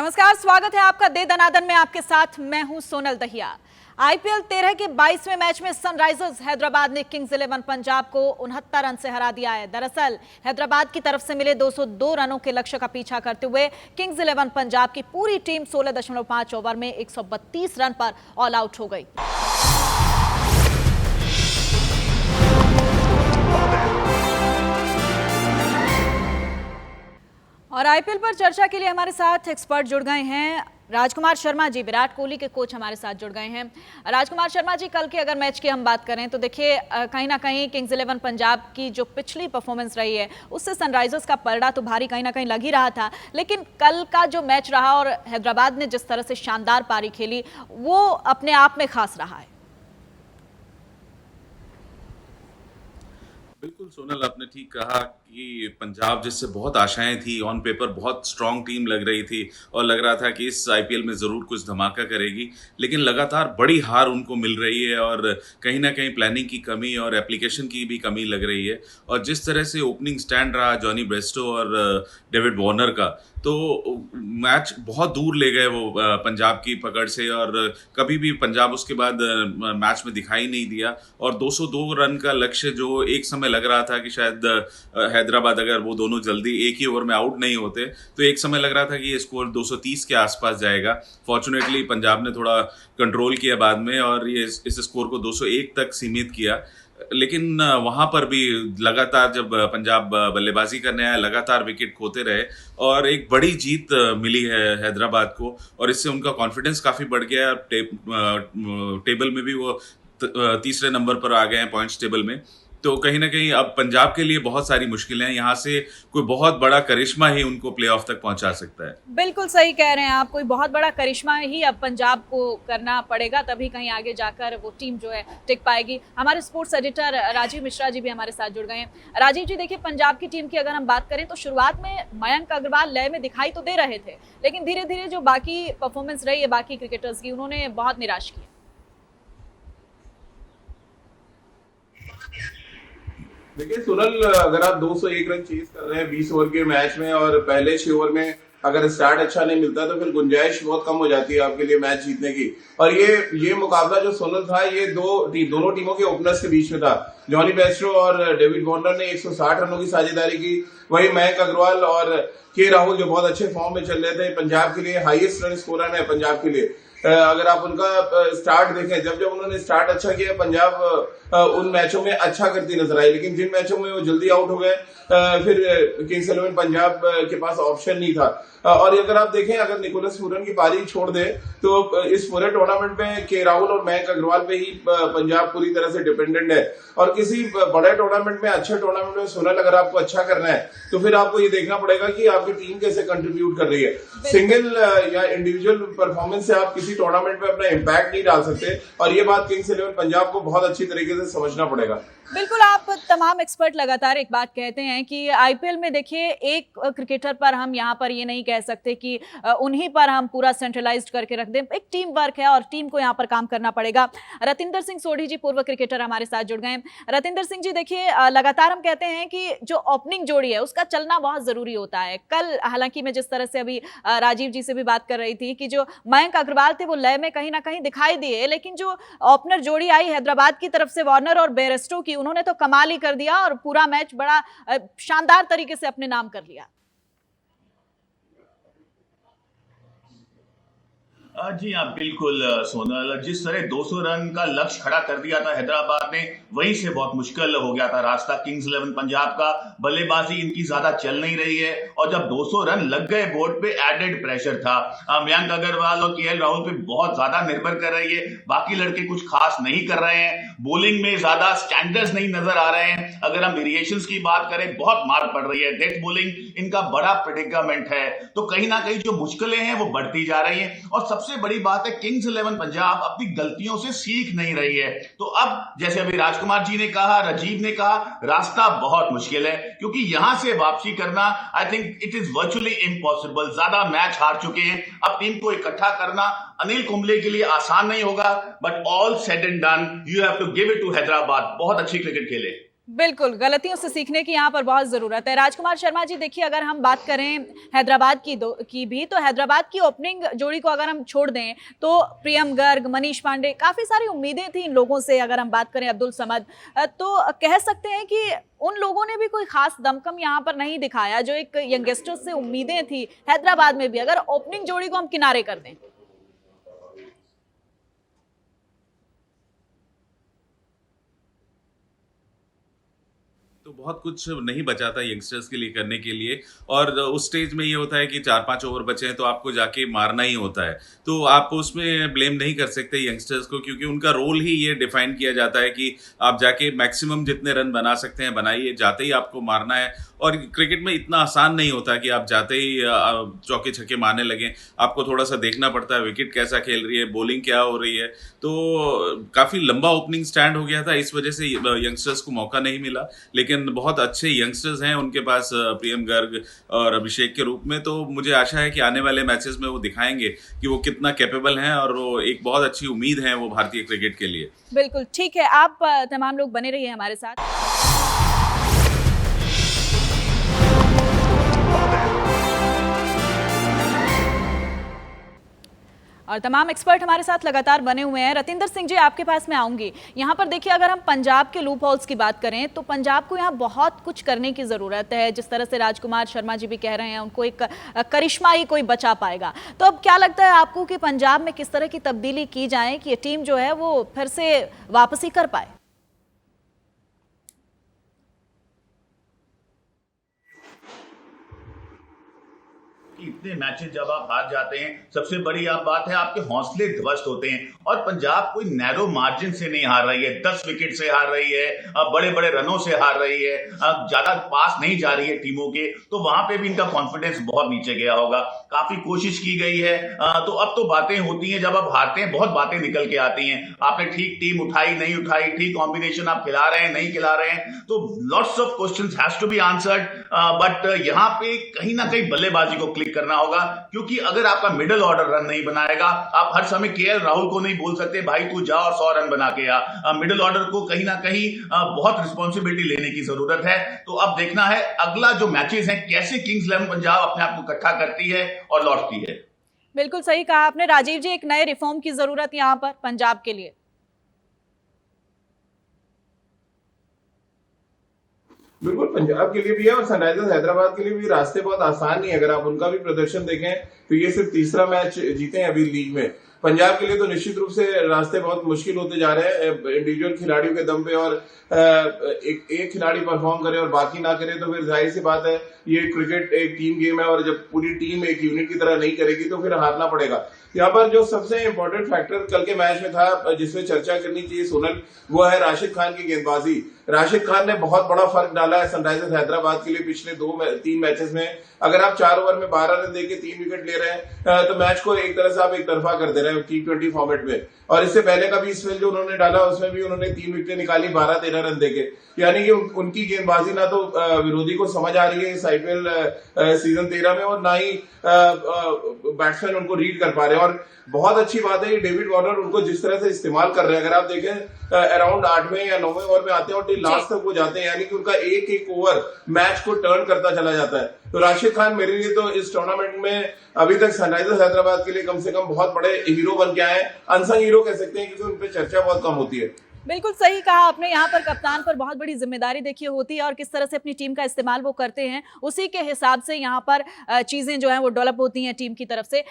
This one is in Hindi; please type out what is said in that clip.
नमस्कार, स्वागत है आपका दे दनादन में। आपके साथ मैं हूं सोनल दहिया। आईपीएल 13 के 22वें मैच में सनराइजर्स हैदराबाद ने किंग्स 11 पंजाब को 69 रन से हरा दिया है। दरअसल हैदराबाद की तरफ से मिले 202 रनों के लक्ष्य का पीछा करते हुए किंग्स 11 पंजाब की पूरी टीम 16.5 ओवर में 132 रन पर ऑल आउट हो गई। और आईपीएल पर चर्चा के लिए हमारे साथ एक्सपर्ट जुड़ गए हैं। राजकुमार शर्मा जी, विराट कोहली के कोच, हमारे साथ जुड़ गए हैं। राजकुमार शर्मा जी, कल के अगर मैच की हम बात करें तो देखिए कहीं ना कहीं किंग्स 11 पंजाब की जो पिछली परफॉर्मेंस रही है उससे सनराइजर्स का पलड़ा तो भारी कहीं ना कहीं लग ही रहा था, लेकिन कल का जो मैच रहा और हैदराबाद ने जिस तरह से शानदार पारी खेली वो अपने आप में खास रहा है। बिल्कुल सोनल, आपने ठीक कहा कि पंजाब जिससे बहुत आशाएं थी, ऑन पेपर बहुत स्ट्रांग टीम लग रही थी और लग रहा था कि इस आईपीएल में ज़रूर कुछ धमाका करेगी, लेकिन लगातार बड़ी हार उनको मिल रही है और कहीं ना कहीं प्लानिंग की कमी और एप्लीकेशन की भी कमी लग रही है। और जिस तरह से ओपनिंग स्टैंड रहा जॉनी ब्रेस्टो और डेविड वार्नर का, तो मैच बहुत दूर ले गए वो पंजाब की पकड़ से और कभी भी पंजाब उसके बाद मैच में दिखाई नहीं दिया। और 202 रन का लक्ष्य जो एक समय लग रहा था कि शायद हैदराबाद अगर वो दोनों जल्दी एक ही ओवर में आउट नहीं होते तो एक समय लग रहा था कि ये स्कोर 230 के आसपास जाएगा। फॉर्चुनेटली पंजाब ने थोड़ा कंट्रोल किया बाद में और ये इस स्कोर को 201 तक सीमित किया। लेकिन वहां पर भी लगातार जब पंजाब बल्लेबाजी करने आया लगातार विकेट खोते रहे और एक बड़ी जीत मिली है हैदराबाद को और इससे उनका कॉन्फिडेंस काफी बढ़ गया। टेबल में भी वो तीसरे नंबर पर आ गए हैं पॉइंट्स टेबल में। तो कहीं ना कहीं अब पंजाब के लिए बहुत सारी मुश्किलें हैं, यहाँ से कोई बहुत बड़ा करिश्मा ही उनको प्लेऑफ तक पहुंचा सकता है। बिल्कुल सही कह रहे हैं आप, कोई बहुत बड़ा करिश्मा ही अब पंजाब को करना पड़ेगा, तभी कहीं आगे जाकर वो टीम जो है टिक पाएगी। हमारे स्पोर्ट्स एडिटर राजीव मिश्रा जी भी हमारे साथ जुड़ गए हैं। राजीव जी, देखिए पंजाब की टीम की अगर हम बात करें तो शुरुआत में मयंक अग्रवाल लय में दिखाई तो दे रहे थे, लेकिन धीरे धीरे जो बाकी परफॉर्मेंस रही है बाकी क्रिकेटर्स की, उन्होंने बहुत निराश किया। देखिए सोनल, अगर आप 201 रन चेज कर रहे हैं 20 ओवर के मैच में और पहले 6 ओवर में अगर स्टार्ट अच्छा नहीं मिलता तो फिर गुंजाइश बहुत कम हो जाती है आपके लिए मैच जीतने की। और ये मुकाबला जो सोनल था ये दोनों टीमों के ओपनर्स के बीच में था। जॉनी बेस्ट्रो और डेविड वार्नर ने 160 रनों की साझेदारी की। वही मयंक अग्रवाल और के राहुल जो बहुत अच्छे फॉर्म में चल रहे थे, पंजाब के लिए हाईएस्ट रन स्कोरर है पंजाब के लिए। अगर आप उनका स्टार्ट देखें, जब उन्होंने स्टार्ट अच्छा किया पंजाब उन मैचों में अच्छा करती नजर आई, लेकिन जिन मैचों में वो जल्दी आउट हो गए फिर किंग्स 11 पंजाब के पास ऑप्शन नहीं था। और अगर आप देखें, अगर निकोलस पूरन की पारी छोड़ दे तो इस पूरे टूर्नामेंट में के राहुल और मयंक अग्रवाल पे ही पंजाब पूरी तरह से डिपेंडेंट है। और किसी बड़े टूर्नामेंट में, अच्छे टूर्नामेंट में सोनल अगर आपको अच्छा करना है तो फिर आपको ये देखना पड़ेगा कि आपकी टीम कैसे कंट्रीब्यूट कर रही है। सिंगल या इंडिविजुअल परफॉर्मेंस से आप किसी टूर्नामेंट में अपना इम्पैक्ट नहीं डाल सकते और ये बात किंग्स 11 पंजाब को बहुत अच्छी तरीके से समझना पड़ेगा। बिल्कुल, आप तमाम एक्सपर्ट लगातार एक बात कहते हैं कि आईपीएल में देखिए एक क्रिकेटर पर हम यहाँ पर ये नहीं कह सकते कि उन्हीं पर हम पूरा सेंट्रलाइज्ड करके रख दें। एक टीम वर्क है और टीम को यहाँ पर काम करना पड़ेगा। रतिंदर सिंह सोढ़ी जी, पूर्व क्रिकेटर, हमारे साथ जुड़ गए हैं। रतिंदर सिंह जी, देखिए लगातार हम कहते हैं कि जो ओपनिंग जोड़ी है उसका चलना बहुत जरूरी होता है। कल हालांकि मैं जिस तरह से अभी राजीव जी से भी बात कर रही थी कि जो मयंक अग्रवाल थे वो लय में कहीं ना कहीं दिखाई दिए, लेकिन जो ओपनर जोड़ी आई हैदराबाद की तरफ से वार्नर और बेयरस्टो की, उन्होंने तो कमाल ही कर दिया और पूरा मैच बड़ा शानदार तरीके से अपने नाम कर लिया। जी हाँ, बिल्कुल सोनल, जिस तरह 200 रन का लक्ष्य खड़ा कर दिया था हैदराबाद ने, वहीं से बहुत मुश्किल हो गया था रास्ता किंग्स 11 पंजाब का। बल्लेबाजी इनकी ज्यादा चल नहीं रही है और जब 200 रन लग गए बोर्ड पे, एडेड प्रेशर था। मयंक अग्रवाल और केएल राहुल पे बहुत ज्यादा निर्भर कर रही है, बाकी लड़के कुछ खास नहीं कर रहे हैं। बॉलिंग में ज्यादा स्टैंडर्ड्स नहीं नजर आ रहे हैं। अगर हम वेरिएशंस की बात करें, बहुत मार पड़ रही है। डेथ बॉलिंग इनका बड़ा प्रेडिकामेंट है, तो कहीं ना कहीं जो मुश्किलें हैं वो बढ़ती जा रही हैं। और सबसे बड़ी बात है, किंग्स 11 पंजाब अपनी गलतियों से सीख नहीं रही है। तो अब जैसे अभी राजकुमार जी ने कहा, राजीव ने कहा, रास्ता बहुत मुश्किल है क्योंकि यहां से वापसी करना I think it is virtually impossible. ज्यादा मैच हार चुके हैं, अब टीम को इकट्ठा करना अनिल कुंबले के लिए आसान नहीं होगा, but all said and done you have to give it to Hyderabad. बहुत अच्छी क्रिकेट खेले। बिल्कुल, गलतियों से सीखने की यहाँ पर बहुत ज़रूरत है। राजकुमार शर्मा जी, देखिए अगर हम बात करें हैदराबाद की भी, तो हैदराबाद की ओपनिंग जोड़ी को अगर हम छोड़ दें तो प्रियम गर्ग, मनीष पांडे, काफ़ी सारी उम्मीदें थी इन लोगों से। अगर हम बात करें अब्दुल समद, तो कह सकते हैं कि उन लोगों ने भी कोई खास दमखम यहाँ पर नहीं दिखाया जो एक यंगस्टर्स से उम्मीदें थी हैदराबाद में भी, अगर ओपनिंग जोड़ी को हम किनारे कर दें। तो बहुत कुछ नहीं बचा था यंगस्टर्स के लिए करने के लिए, और उस स्टेज में ये होता है कि 4-5 ओवर बचे हैं तो आपको जाके मारना ही होता है। तो आप उसमें ब्लेम नहीं कर सकते यंगस्टर्स को, क्योंकि उनका रोल ही ये डिफाइन किया जाता है कि आप जाके मैक्सिमम जितने रन बना सकते हैं बनाइए, जाते ही आपको मारना है। और क्रिकेट में इतना आसान नहीं होता कि आप जाते ही चौके छक्के मारने लगें। आपको थोड़ा सा देखना पड़ता है विकेट कैसा खेल रही है, बॉलिंग क्या हो रही है। तो काफ़ी लंबा ओपनिंग स्टैंड हो गया था, इस वजह से यंगस्टर्स को मौका नहीं मिला। लेकिन बहुत अच्छे यंगस्टर्स हैं उनके पास, प्रियम गर्ग और अभिषेक के रूप में। तो मुझे आशा है कि आने वाले मैचेस में वो दिखाएंगे कि वो कितना कैपेबल हैं, और वो एक बहुत अच्छी उम्मीद है वो भारतीय क्रिकेट के लिए। बिल्कुल ठीक है, आप तमाम लोग बने रहिए हमारे साथ। और तमाम एक्सपर्ट हमारे साथ लगातार बने हुए हैं। रतिंदर सिंह जी, आपके पास मैं आऊंगी। यहाँ पर देखिए, अगर हम पंजाब के लूप होल्स की बात करें तो पंजाब को यहाँ बहुत कुछ करने की ज़रूरत है। जिस तरह से राजकुमार शर्मा जी भी कह रहे हैं, उनको एक करिश्मा ही कोई बचा पाएगा। तो अब क्या लगता है आपको कि पंजाब में किस तरह की तब्दीली की जाए कि ये टीम जो है वो फिर से वापसी कर पाए? इतने मैचेस जब आप हार जाते हैं, सबसे बड़ी आप बात है आपके हौसले ध्वस्त होते हैं। और पंजाब कोई नैरो मार्जिन से नहीं हार रही है, 10 विकेट से हार रही है, बड़े बड़े रनों से हार रही है, ज्यादा पास नहीं जा रही है टीमों के। तो वहां पे भी इनका कॉन्फिडेंस बहुत नीचे गया होगा। काफी कोशिश की गई है, तो अब तो बातें होती हैं, जब आप हारते हैं बहुत बातें निकल के आती हैं। आपने ठीक टीम उठाई नहीं उठाई, ठीक कॉम्बिनेशन आप खिला रहे हैं नहीं खिला रहे हैं, तो lots of questions has to be answered. But यहाँ पे कहीं ना कहीं बल्लेबाजी को क्लिक करना होगा, क्योंकि अगर आपका मिडिल ऑर्डर रन नहीं बनाएगा, आप हर समय केएल राहुल को नहीं बोल सकते भाई तू जा और 100 रन बना के आ। मिडिल ऑर्डर को कहीं ना कहीं बहुत रिस्पॉन्सिबिलिटी लेने की जरूरत है। तो अब देखना है अगला जो मैचेस हैं कैसे किंग्स 11 पंजाब अपने आप को इकट्ठा करती है और लौटती है। बिल्कुल सही कहा आपने राजीव जी, एक नए रिफॉर्म की जरूरत यहाँ पर पंजाब के लिए। बिल्कुल, पंजाब के लिए भी है और सनराइजर्स हैदराबाद के लिए भी रास्ते बहुत आसान नहीं है। अगर आप उनका भी प्रदर्शन देखें तो ये सिर्फ तीसरा मैच जीते हैं अभी लीग में। पंजाब के लिए तो निश्चित रूप से रास्ते बहुत मुश्किल होते जा रहे हैं इंडिविजुअल खिलाड़ियों के दम पे, और एक खिलाड़ी परफॉर्म करे और बाकी ना करे तो फिर जाहिर सी बात है ये क्रिकेट एक टीम गेम है, और जब पूरी टीम एक यूनिट की तरह नहीं करेगी तो फिर हारना पड़ेगा। यहाँ पर जो सबसे इंपॉर्टेंट फैक्टर कल के मैच में था जिसमें चर्चा करनी चाहिए सोनल, वो है राशिद खान की गेंदबाजी। राशिद खान ने बहुत बड़ा फर्क डाला है सनराइजर्स हैदराबाद के लिए पिछले 2-3 मैचेस में। अगर आप 4 ओवर में 12 रन देके 3 विकेट ले रहे हैं तो मैच को एक तरह से आप एक तरफा कर दे रहे हैं T20 फॉर्मेट में। और इससे पहले का भी स्पेल जो उन्होंने डाला उसमें भी उन्होंने 3 विकेट निकाली 12-13 रन देके। यानी कि उनकी गेंदबाजी ना तो विरोधी को समझ आ रही है इस IPL सीजन 13 में, और ना ही बैट्समैन उनको रीड कर पा रहे हैं। और बहुत अच्छी बात है ये डेविड वार्नर उनको जिस तरह से इस्तेमाल कर रहे हैं। अगर आप देखें अराउंड 8वें या 9वें ओवर में आते हैं और टिल लास्ट तक वो जाते हैं, यानी कि उनका एक एक ओवर मैच को टर्न करता चला जाता है। तो राशिद खान मेरे लिए तो इस टूर्नामेंट में अभी तक सनराइजर्स हैदराबाद के लिए कम से कम बहुत बड़े हीरो बन के आए हैं, अनसंग हीरो कह सकते हैं, क्योंकि उन पर चर्चा बहुत कम होती है। बिल्कुल सही कहा आपने, यहाँ पर कप्तान पर बहुत बड़ी जिम्मेदारी देखिए होती है, और किस तरह से अपनी टीम का इस्तेमाल वो करते हैं उसी के हिसाब से यहाँ पर चीजें जो हैं वो डेवलप होती हैं टीम की तरफ से।